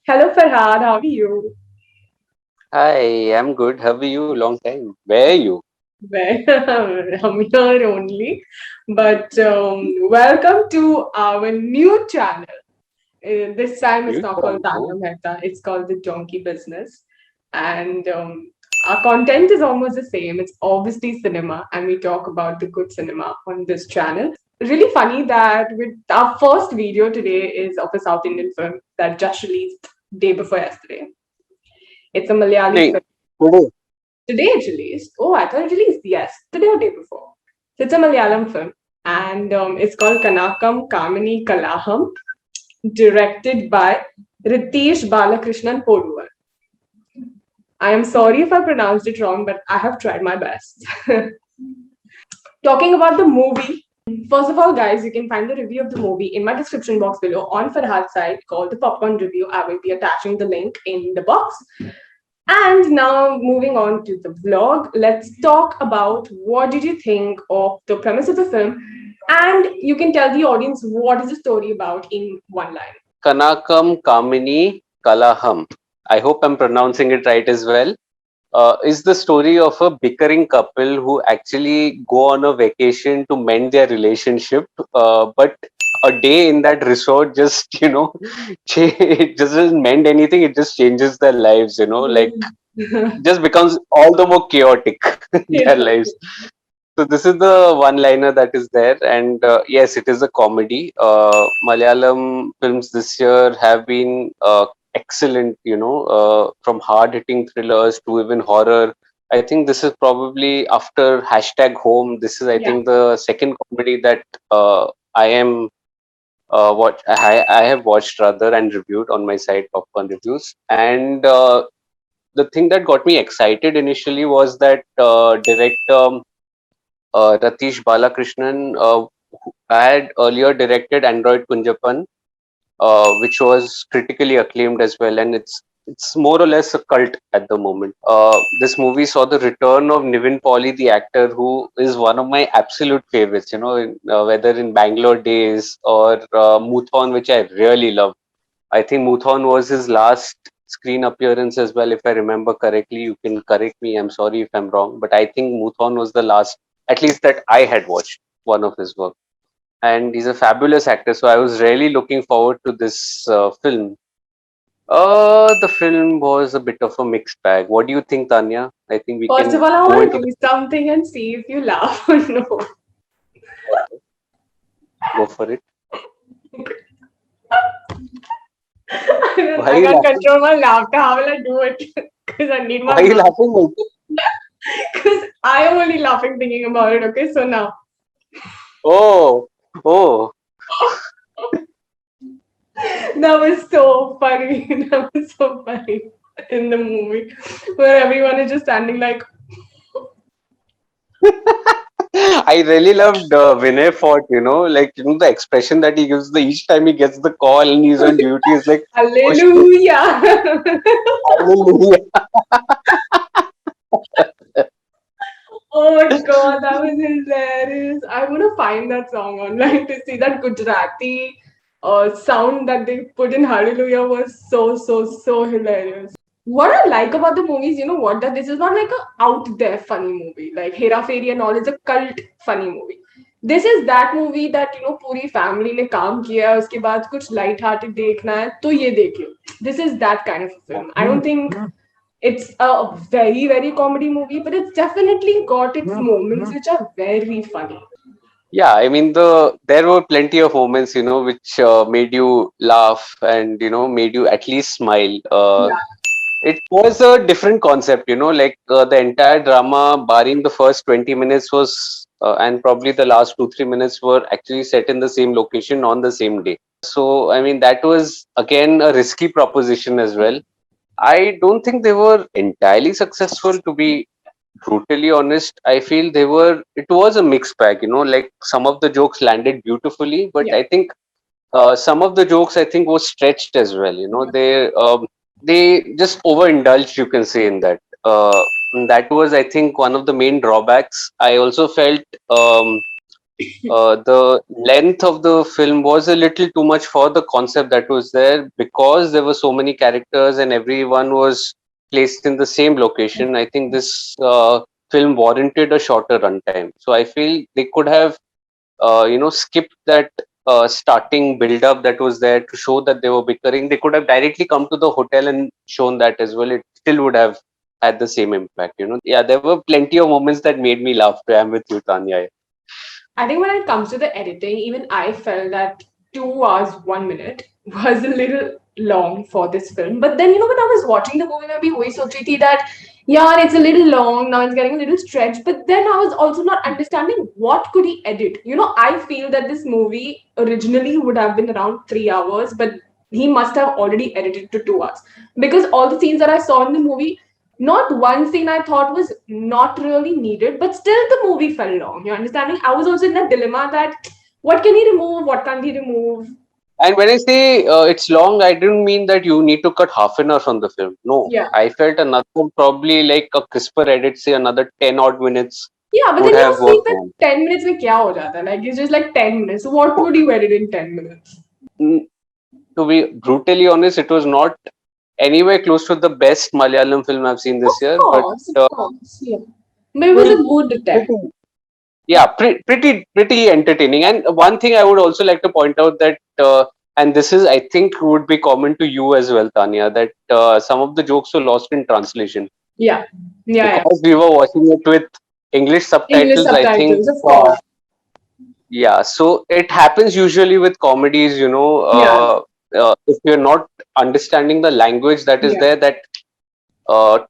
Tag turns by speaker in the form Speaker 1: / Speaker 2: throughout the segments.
Speaker 1: Hello Farhad, how are you?
Speaker 2: Hi, I'm good. How are you? Long time. Where are you?
Speaker 1: Well, I'm here only. But welcome to our new channel. This time it's
Speaker 2: You
Speaker 1: not called
Speaker 2: from
Speaker 1: Tanya
Speaker 2: who?
Speaker 1: Mehta, it's called The Donkey Business. And our content is almost the same. It's obviously cinema, and we talk about the good cinema on this channel. Really funny that with our first video today is of a South Indian film that just released day before yesterday. It's a Malayali
Speaker 2: Today.
Speaker 1: film.
Speaker 2: Today.
Speaker 1: Today it released. Oh, I thought it released. Yes, today or day before. So it's a Malayalam film, and it's called Kanakam Kamini Kalaham, directed by Ritesh Balakrishnan Poduvar. I am sorry if I pronounced it wrong, but I have tried my best. Talking about the movie, first of all, guys, you can find the review of the movie in my description box below on Farhad's site called the Popcorn Review. I will be attaching the link in the box. And now moving on to the vlog, let's talk about what did you think of the premise of the film, and you can tell the audience what is the story about in one line.
Speaker 2: Kanakam Kamini Kalaham. I hope I'm pronouncing it right as well. Is the story of a bickering couple who actually go on a vacation to mend their relationship, but a day in that resort just it doesn't mend anything. It just changes their lives. Like just becomes all the more chaotic their
Speaker 1: Yeah.
Speaker 2: lives. So this is the one-liner that is there, and yes, it is a comedy. Malayalam films this year have been excellent. From hard-hitting thrillers to even horror. I think this is probably after hashtag Home. This is, I
Speaker 1: Yeah.
Speaker 2: think, the second comedy that I am what I have watched rather and reviewed on my site Popcorn Reviews. And the thing that got me excited initially was that director Ratish Balakrishnan had earlier directed Android Kunjapan, which was critically acclaimed as well, and it's more or less a cult at the moment. This movie saw the return of Nivin Pauly, the actor, who is one of my absolute favorites. Whether in Bangalore Days or Muthon, which I really love. I think Muthon was his last screen appearance as well, if I remember correctly. You can correct me. I'm sorry if I'm wrong, but I think Muthon was the last, at least that I had watched one of his work. And he's a fabulous actor, so I was really looking forward to this film. The film was a bit of a mixed bag. What do you think, Tanya? I think we
Speaker 1: First of
Speaker 2: can
Speaker 1: all, I
Speaker 2: go
Speaker 1: want
Speaker 2: into
Speaker 1: to
Speaker 2: the
Speaker 1: do something and see if you laugh or no.
Speaker 2: okay, go for it. Why are
Speaker 1: I
Speaker 2: you
Speaker 1: can't
Speaker 2: laughing?
Speaker 1: control my laughter. How will I do it? Because I need
Speaker 2: Why
Speaker 1: my
Speaker 2: are you
Speaker 1: mouth.
Speaker 2: laughing like this?
Speaker 1: Because I am only laughing thinking about it. Okay, so now.
Speaker 2: Oh, oh.
Speaker 1: That was so funny. That was so funny in the movie where everyone is just standing like,
Speaker 2: I really loved Vinay Fort, like, the expression that he gives each time he gets the call and he's on duty is like, oh shit,
Speaker 1: Hallelujah.
Speaker 2: hallelujah.
Speaker 1: Oh my god, that was hilarious. I want to find that song online to see that Gujarati sound that they put in Hallelujah was so hilarious. What I like about the movie is, you know what, that this is not like a out there funny movie. Like Hera Fairy and all is a cult funny movie. This is that movie that पूरी family ने काम किया है उसके बाद कुछ light hearted देखना है तो ये देख लो. This is that kind of a film. I don't think it's a very comedy movie, but it's definitely got its moments which are very funny.
Speaker 2: Yeah, I mean, there were plenty of moments, which made you laugh and, made you at least smile.
Speaker 1: Yeah.
Speaker 2: It was a different concept, like the entire drama, barring the first 20 minutes, was, and probably the last 2, 3 minutes were actually set in the same location on the same day. So, I mean, that was again a risky proposition as well. I don't think they were entirely successful, to be brutally honest. I feel it was a mixed bag, like some of the jokes landed beautifully, but
Speaker 1: Yeah.
Speaker 2: I think some of the jokes I think was stretched as well. They just overindulged, you can say, in that. That was, I think, one of the main drawbacks. I also felt the length of the film was a little too much for the concept that was there, because there were so many characters and everyone was placed in the same location. I think this film warranted a shorter runtime. So I feel they could have skipped that starting build up that was there to show that they were bickering. They could have directly come to the hotel and shown that as well. It still would have had the same impact. Yeah, there were plenty of moments that made me laugh. I'm with you, Tanya.
Speaker 1: I think when it comes to the editing, even I felt that 2 hours, 1 minute was a little long for this film. But then, when I was watching the movie, I was so tricky that, yeah, it's a little long, now it's getting a little stretched. But then I was also not understanding what could he edit. I feel that this movie originally would have been around 3 hours, but he must have already edited to 2 hours. Because all the scenes that I saw in the movie, not one scene I thought was not really needed, but still the movie felt long. You understanding? I was also in a dilemma that what can he remove, what can't he remove?
Speaker 2: And when I say it's long, I didn't mean that you need to cut half an hour from the film. No,
Speaker 1: Yeah.
Speaker 2: I felt another, probably like a crisper edit, say another 10 odd minutes
Speaker 1: Yeah, but
Speaker 2: would
Speaker 1: then
Speaker 2: have
Speaker 1: see
Speaker 2: worked
Speaker 1: that
Speaker 2: well.
Speaker 1: 10 minutes mein kya ho jata? Like it's just like 10 minutes. So what would you edit in 10 minutes?
Speaker 2: Mm, To be brutally honest, it was not anywhere close to the best Malayalam film I've seen this year, but
Speaker 1: Of course, yeah. But it was
Speaker 2: well,
Speaker 1: a good attempt.
Speaker 2: pretty, yeah, pretty entertaining. And one thing I would also like to point out that, and this is, I think, would be common to you as well, Tanya, that some of the jokes were lost in translation
Speaker 1: Yeah. Yeah, yeah.
Speaker 2: because we were watching it with English
Speaker 1: English
Speaker 2: subtitles. I think,
Speaker 1: subtitles, of course.
Speaker 2: yeah. So it happens usually with comedies.
Speaker 1: Yeah.
Speaker 2: If you're not understanding the language that is
Speaker 1: Yeah.
Speaker 2: there, that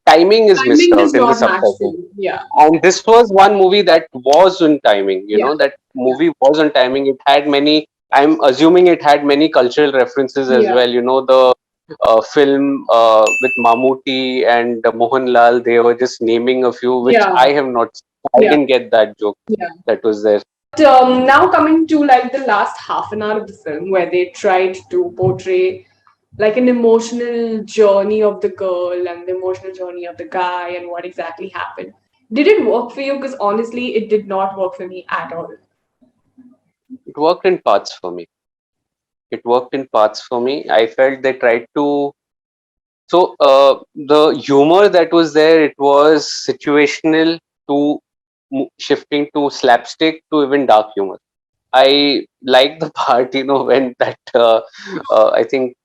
Speaker 2: timing is missed
Speaker 1: Timing does
Speaker 2: out in the
Speaker 1: not match for
Speaker 2: subtitle.
Speaker 1: you. Yeah.
Speaker 2: And this was one movie that was on timing.
Speaker 1: Yeah.
Speaker 2: That movie was on timing. It had many. I'm assuming it had many cultural references as
Speaker 1: Yeah.
Speaker 2: well. The film with Mammootty and Mohanlal. They were just naming a few, which
Speaker 1: Yeah.
Speaker 2: I have not. I
Speaker 1: Yeah.
Speaker 2: didn't get that joke
Speaker 1: Yeah.
Speaker 2: that was there.
Speaker 1: Now coming to like the last half an hour of the film where they tried to portray like an emotional journey of the girl and the emotional journey of the guy and what exactly happened. Did it work for you? Because honestly, it did not work for me at all.
Speaker 2: It worked in parts for me. It worked in parts for me. I felt they tried to. So the humor that was there, it was situational to shifting to slapstick to even dark humor. I like the part, when that I think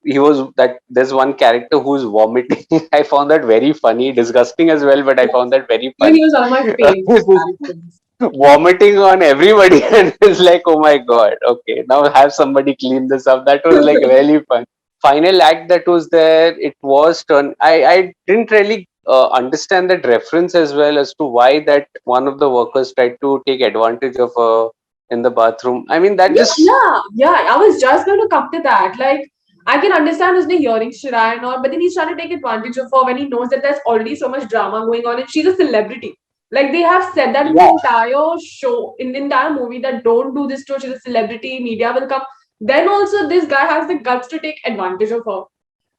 Speaker 2: he was that there's one character who's vomiting. I found that very funny, disgusting as well, but I found that very
Speaker 1: Even
Speaker 2: funny.
Speaker 1: he was one of my favorite characters.
Speaker 2: Vomiting on everybody, and it's like, oh my god, okay, now have somebody clean this up. That was like really fun. Final act that was there, it was turn. I didn't really understand that reference as well as to why that one of the workers tried to take advantage of her in the bathroom. I mean, that
Speaker 1: Yeah,
Speaker 2: just
Speaker 1: yeah, yeah. I was just going to come to that. Like, I can understand his hearing Shirai and all, but then he's trying to take advantage of her when he knows that there's already so much drama going on and she's a celebrity. Like they have said that in the
Speaker 2: yeah.
Speaker 1: entire show, in the entire movie, that don't do this to her. She's a celebrity, media will come. Then also this guy has the guts to take advantage of her.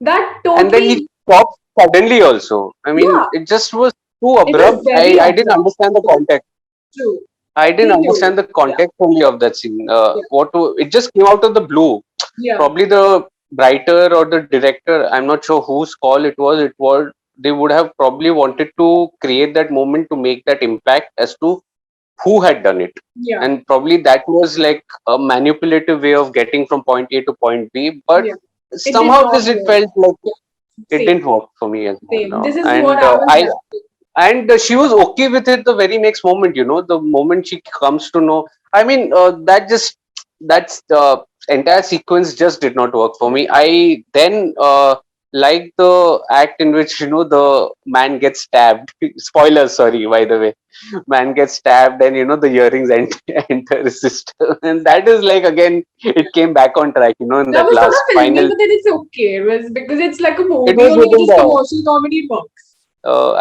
Speaker 1: That
Speaker 2: And then he
Speaker 1: totally,
Speaker 2: stopped suddenly. Also, I mean,
Speaker 1: yeah,
Speaker 2: it just was too
Speaker 1: it was
Speaker 2: abrupt.
Speaker 1: very
Speaker 2: I didn't
Speaker 1: abrupt.
Speaker 2: understand the context.
Speaker 1: True.
Speaker 2: I didn't
Speaker 1: Me too.
Speaker 2: understand the
Speaker 1: Yeah,
Speaker 2: context only of that scene.
Speaker 1: yeah,
Speaker 2: It just came out of the blue.
Speaker 1: yeah,
Speaker 2: Probably the writer or the director, I'm not sure whose call it was. They would have probably wanted to create that moment to make that impact as to who had done it.
Speaker 1: yeah.
Speaker 2: And probably that was like a manipulative way of getting from point A to point B. But
Speaker 1: Yeah. It did
Speaker 2: somehow
Speaker 1: not
Speaker 2: this it
Speaker 1: work.
Speaker 2: felt like
Speaker 1: Yeah,
Speaker 2: it
Speaker 1: same.
Speaker 2: didn't work for me as well.
Speaker 1: Same. This is what
Speaker 2: And
Speaker 1: I was
Speaker 2: I
Speaker 1: like.
Speaker 2: and she was okay with it the very next moment. The moment she comes to know. I mean, that's the entire sequence just did not work for me. I then like the act in which the man gets stabbed. Spoilers, sorry, by the way. Man gets stabbed, and the earrings enter his system, and that is like again it came back on track. In
Speaker 1: That
Speaker 2: that
Speaker 1: was kind
Speaker 2: last
Speaker 1: of illegal,
Speaker 2: final,
Speaker 1: but then it's okay. It was because it's like a
Speaker 2: it
Speaker 1: movie
Speaker 2: was
Speaker 1: or like
Speaker 2: within
Speaker 1: just
Speaker 2: the.
Speaker 1: commercial comedy, it works.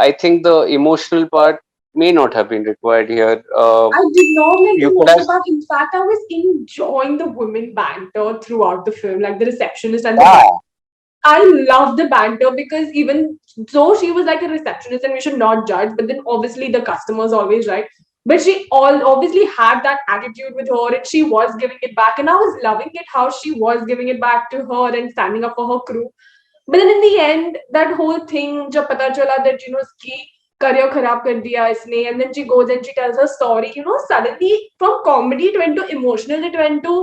Speaker 2: I think the emotional part may not have been required here.
Speaker 1: I did not like the
Speaker 2: You could have,
Speaker 1: emotional part. In fact, I was enjoying the women banter throughout the film, like the receptionist and the guy.
Speaker 2: yeah,
Speaker 1: I love the banter because even though she was like a receptionist and we should not judge, but then obviously the customer's always right. But she all obviously had that attitude with her, and she was giving it back. And I was loving it how she was giving it back to her and standing up for her crew. But then in the end, that whole thing, जब पता चला that उसकी career खराब कर दिया इसने, and then she goes and she tells her story. Suddenly from comedy it went to emotional. It went to,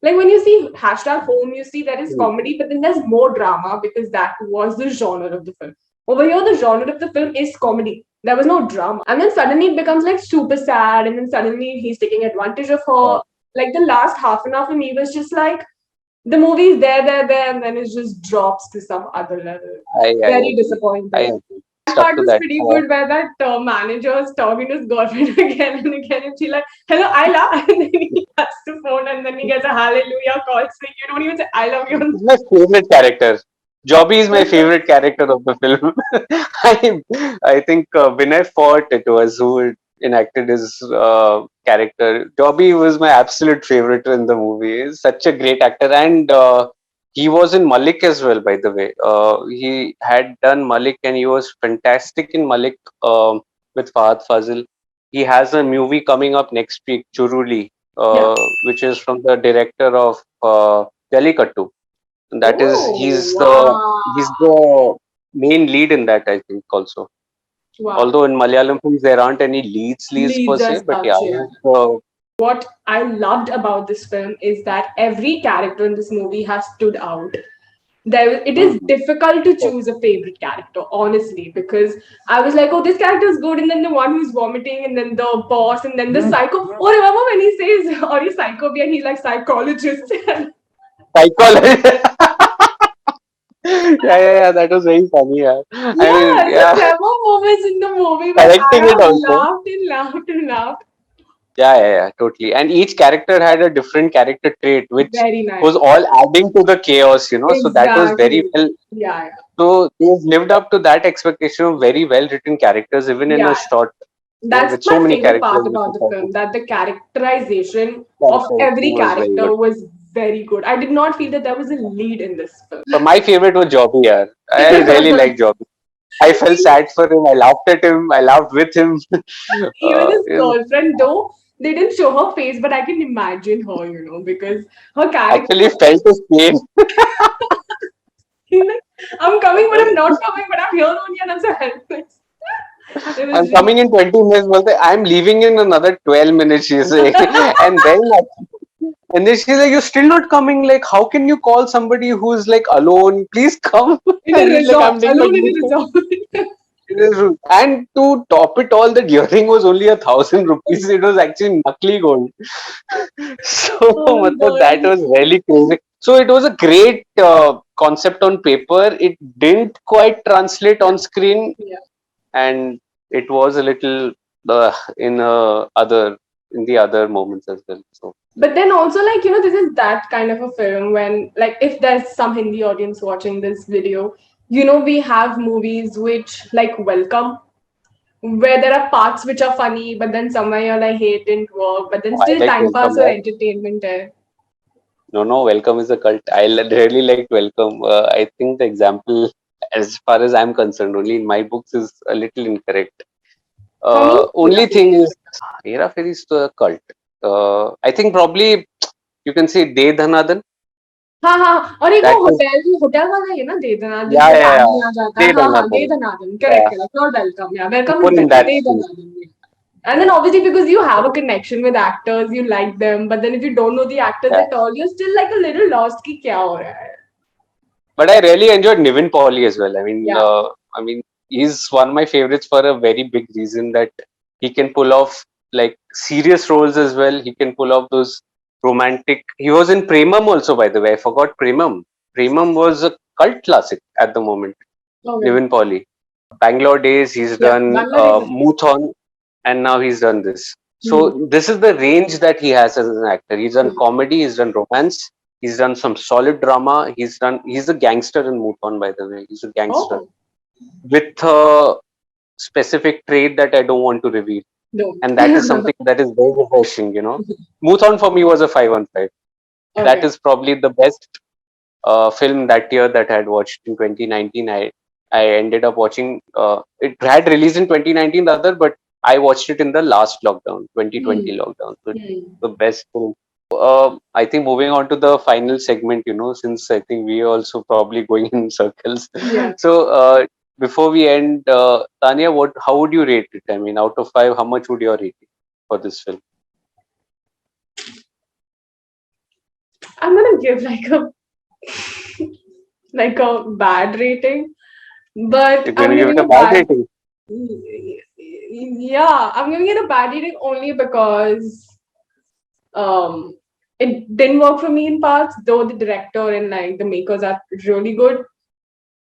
Speaker 1: like, when you see hashtag home, you see there is comedy, but then there's more drama because that was the genre of the film. Over here, the genre of the film is comedy. There was no drama. And then suddenly it becomes like super sad, and then suddenly he's taking advantage of her. Like the last half an hour for me was just like the movie is there, and then it just drops to some other level. Very
Speaker 2: I
Speaker 1: disappointing.
Speaker 2: agree.
Speaker 1: That
Speaker 2: Stuck
Speaker 1: part
Speaker 2: to
Speaker 1: was
Speaker 2: that.
Speaker 1: pretty good where that manager is talking to his girlfriend again and again, and she's like, "Hello, Isla," and then he cuts the phone, and then he gets a hallelujah call saying, "You don't even say I love you."
Speaker 2: He's my favorite character. Jobby is my favorite character of the film. I think Vinay Fort it was who enacted his character. Jobby was my absolute favorite in the movie. He's such a great actor, and he was in Malik as well. By the way, he had done Malik, and he was fantastic in Malik with Fahad Fazil. He has a movie coming up next week, Churuli,
Speaker 1: Yeah.
Speaker 2: which is from the director of Jallikattu. That is,
Speaker 1: Oh wow,
Speaker 2: he's the main lead in that, I think, also.
Speaker 1: wow.
Speaker 2: Although in Malayalam films there aren't any leads per
Speaker 1: Leads
Speaker 2: se,
Speaker 1: as
Speaker 2: but yeah,
Speaker 1: such, yeah. What I loved about this film is that every character in this movie has stood out. It is
Speaker 2: mhm.
Speaker 1: difficult to choose a favorite character, honestly, because I was like, oh, this character is good, and then the one who's vomiting, and then the boss, and then the psycho. Oh, remember when he says, "Are you psycho?" And he's like psychologist.
Speaker 2: Psychology. Yeah, that was very funny. Yeah. I mean,
Speaker 1: Yeah, so
Speaker 2: yeah,
Speaker 1: there were moments in the movie where I
Speaker 2: correcting it
Speaker 1: have
Speaker 2: also.
Speaker 1: laughed and laughed and laughed.
Speaker 2: Yeah, totally. And each character had a different character trait, which
Speaker 1: Very nice.
Speaker 2: was all adding to the chaos. So that was very
Speaker 1: Exactly.
Speaker 2: well.
Speaker 1: Yeah,
Speaker 2: So they've lived up to that expectation of very well written characters, even in
Speaker 1: yeah.
Speaker 2: a short,
Speaker 1: That's
Speaker 2: with so
Speaker 1: my
Speaker 2: many
Speaker 1: favorite
Speaker 2: characters.
Speaker 1: part about the film, that the characterization of
Speaker 2: Characterization
Speaker 1: every
Speaker 2: was very good.
Speaker 1: character was very good. I did not feel that there was a lead in this film.
Speaker 2: But my favorite was Jobby. Yeah, I really like Jobby. I felt sad for him. I laughed at him. I laughed with him.
Speaker 1: Even his
Speaker 2: It
Speaker 1: girlfriend, though they didn't show her face, but I can imagine her, because her character
Speaker 2: actually
Speaker 1: was
Speaker 2: felt his pain.
Speaker 1: like, I'm coming, but I'm not coming, but I'm here only, and I'm so helpless. It was
Speaker 2: I'm
Speaker 1: really
Speaker 2: coming in 20 minutes. But I'm leaving in another 12 minutes. She's saying, and then she's like, "You're still not coming. Like, how can you call somebody who's like alone? Please come."
Speaker 1: in a
Speaker 2: And he's like,
Speaker 1: resort,
Speaker 2: "I'm doing my
Speaker 1: alone in a
Speaker 2: duty."
Speaker 1: resort.
Speaker 2: It is rude. And to top it all, the earring was only 1,000 rupees. It was actually Nakli gold. So
Speaker 1: Oh my
Speaker 2: matlab,
Speaker 1: god.
Speaker 2: that was really crazy. So it was a great concept on paper. It didn't quite translate
Speaker 1: Yeah,
Speaker 2: on screen,
Speaker 1: yeah.
Speaker 2: and it was a little in in the other moments as well. So
Speaker 1: But then also, like, this is that kind of a film when, like, if there's some Hindi audience watching this video, we have movies which, like, Welcome, where there are parts which are funny, but then somewhere you're like, hey, it didn't work, but then
Speaker 2: I
Speaker 1: still
Speaker 2: like
Speaker 1: time pass
Speaker 2: Welcome.
Speaker 1: or
Speaker 2: Yeah.
Speaker 1: entertainment. Hai.
Speaker 2: No, Welcome is a cult. Really liked Welcome. I think the example, as far as I'm concerned, only in my books is a little incorrect.
Speaker 1: For me,
Speaker 2: Only thing is, Hera Fairy is a cult. I think probably you can say De Dhanadan.
Speaker 1: हाँ हाँ, और एक वो
Speaker 2: That is,
Speaker 1: hotel hotel वाला है ना, दे दनादन
Speaker 2: yeah,
Speaker 1: जो
Speaker 2: yeah,
Speaker 1: tag
Speaker 2: yeah.
Speaker 1: में आ जाता है,
Speaker 2: De
Speaker 1: हाँ हाँ, De
Speaker 2: Dhanadan.
Speaker 1: Danadan,
Speaker 2: Yeah,
Speaker 1: correct correct, not welcome, yeah welcome is
Speaker 2: full in
Speaker 1: better,
Speaker 2: that
Speaker 1: the
Speaker 2: scene.
Speaker 1: Danadan. And then
Speaker 2: Yeah,
Speaker 1: obviously because you have a connection with actors, you like them, but then if you don't know the actors
Speaker 2: yeah.
Speaker 1: at all, you're still like a little lost कि क्या हो रहा है.
Speaker 2: But I really enjoyed Nivin Pauly as well.
Speaker 1: Yeah.
Speaker 2: I mean, he's one of my favorites for a very big reason that he can pull off like serious roles as well. He can pull off those romantic. He was in Premam also, by the way. I forgot Premam. Premam was a cult classic at the moment.
Speaker 1: Okay.
Speaker 2: Nivin Pauly. Bangalore Days. He's
Speaker 1: Yeah.
Speaker 2: done
Speaker 1: Bangladesh is good.
Speaker 2: Muthon, and now he's done this.
Speaker 1: Hmm.
Speaker 2: So this is the range that he has as an actor. He's done
Speaker 1: Hmm.
Speaker 2: comedy. He's done romance. He's done some solid drama. He's a gangster in Muthon, by the way. He's a gangster
Speaker 1: Oh,
Speaker 2: with a specific trait that I don't want to reveal.
Speaker 1: no.
Speaker 2: And that is something that is very refreshing. Muthon for me was a 5 on 5. That
Speaker 1: Okay.
Speaker 2: is probably the best film that year that I had watched in 2019. I ended up watching, it had released in 2019 rather, but I watched it in the last lockdown, 2020
Speaker 1: Hmm.
Speaker 2: lockdown. So it's
Speaker 1: Hmm.
Speaker 2: the best film. I think moving on to the final segment, since I think we are also probably going in circles.
Speaker 1: Yeah.
Speaker 2: So before we end, Tanya, how would you rate it? I mean, out of 5, how much would you rate it for this film?
Speaker 1: I'm gonna give like a bad rating, but
Speaker 2: You're going
Speaker 1: I'm
Speaker 2: to give it
Speaker 1: giving
Speaker 2: a
Speaker 1: a
Speaker 2: bad
Speaker 1: bad.
Speaker 2: rating?
Speaker 1: Yeah, I'm giving it a bad rating only because um it didn't work for me in parts, though the director and like the makers are really good.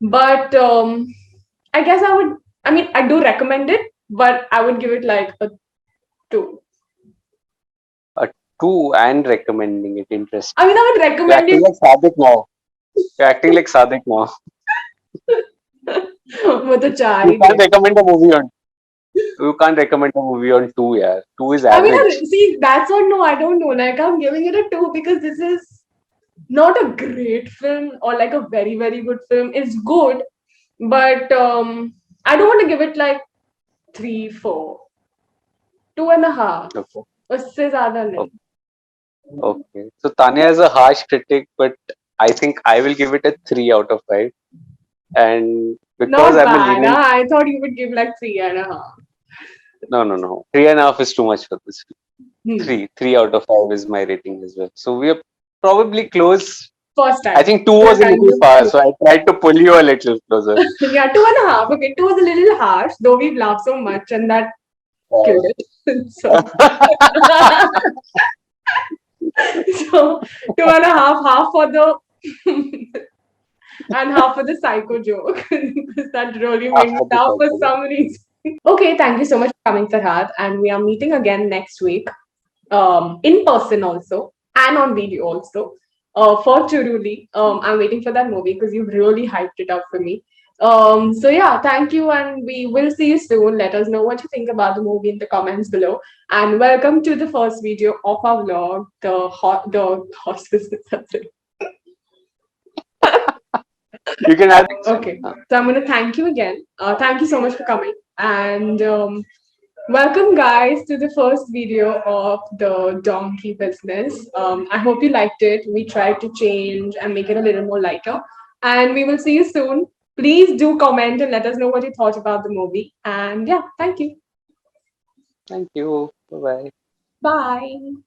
Speaker 1: But I guess I mean, I do recommend it, but I would give it like a 2.
Speaker 2: A 2 and recommending it. Interesting.
Speaker 1: I mean, I would
Speaker 2: You're
Speaker 1: recommend
Speaker 2: acting
Speaker 1: it.
Speaker 2: like Sadik now. You're acting like Sadik now.
Speaker 1: वो तो 4
Speaker 2: You
Speaker 1: he
Speaker 2: can't
Speaker 1: दिया.
Speaker 2: recommend a movie on. You can't recommend a movie on 2, yeah. 2 is
Speaker 1: I mean,
Speaker 2: average.
Speaker 1: see, that's what, no, I don't know. Like, I'm giving it a 2 because this is not a great film or like a very, very good film. It's good, but I don't want to give it like 3, 4, 2.5.
Speaker 2: Okay.
Speaker 1: उससे ज़्यादा नहीं.
Speaker 2: Okay. So Tanya is a harsh critic, but I think I will give it a 3 out of 5. And because
Speaker 1: Not
Speaker 2: I'm a
Speaker 1: bad.
Speaker 2: lenient,
Speaker 1: Huh? I thought you would give like 3.5.
Speaker 2: no. 3.5 is too much for this.
Speaker 1: Hmm.
Speaker 2: 3 out of 5 is my rating as well. So we are probably close.
Speaker 1: First
Speaker 2: I
Speaker 1: time.
Speaker 2: think 2
Speaker 1: First
Speaker 2: was a
Speaker 1: time
Speaker 2: little
Speaker 1: you
Speaker 2: far,
Speaker 1: flew.
Speaker 2: so I tried to pull you a little closer.
Speaker 1: Yeah, 2.5. Okay, 2 was a little harsh, though we've laughed so much and that killed it. So, so 2.5, half for the and half for the psycho joke because that really made me
Speaker 2: After the
Speaker 1: laugh for
Speaker 2: cycle.
Speaker 1: some reason. Okay, thank you so much for coming, Farhad, and we are meeting again next week, in person also and on video also. For Churuli, I'm waiting for that movie because you've really hyped it up for me. So yeah, thank you, and we will see you soon. Let us know what you think about the movie in the comments below. And welcome to the first video of our vlog, the hospice.
Speaker 2: You can add.
Speaker 1: Okay, so I'm gonna thank you again. Thank you so much for coming, and welcome guys to the first video of the donkey business. I hope you liked it. We tried to change and make it a little more lighter, and we will see you soon. Please do comment and let us know what you thought about the movie. And yeah, thank you.
Speaker 2: Thank you. Bye bye.
Speaker 1: Bye.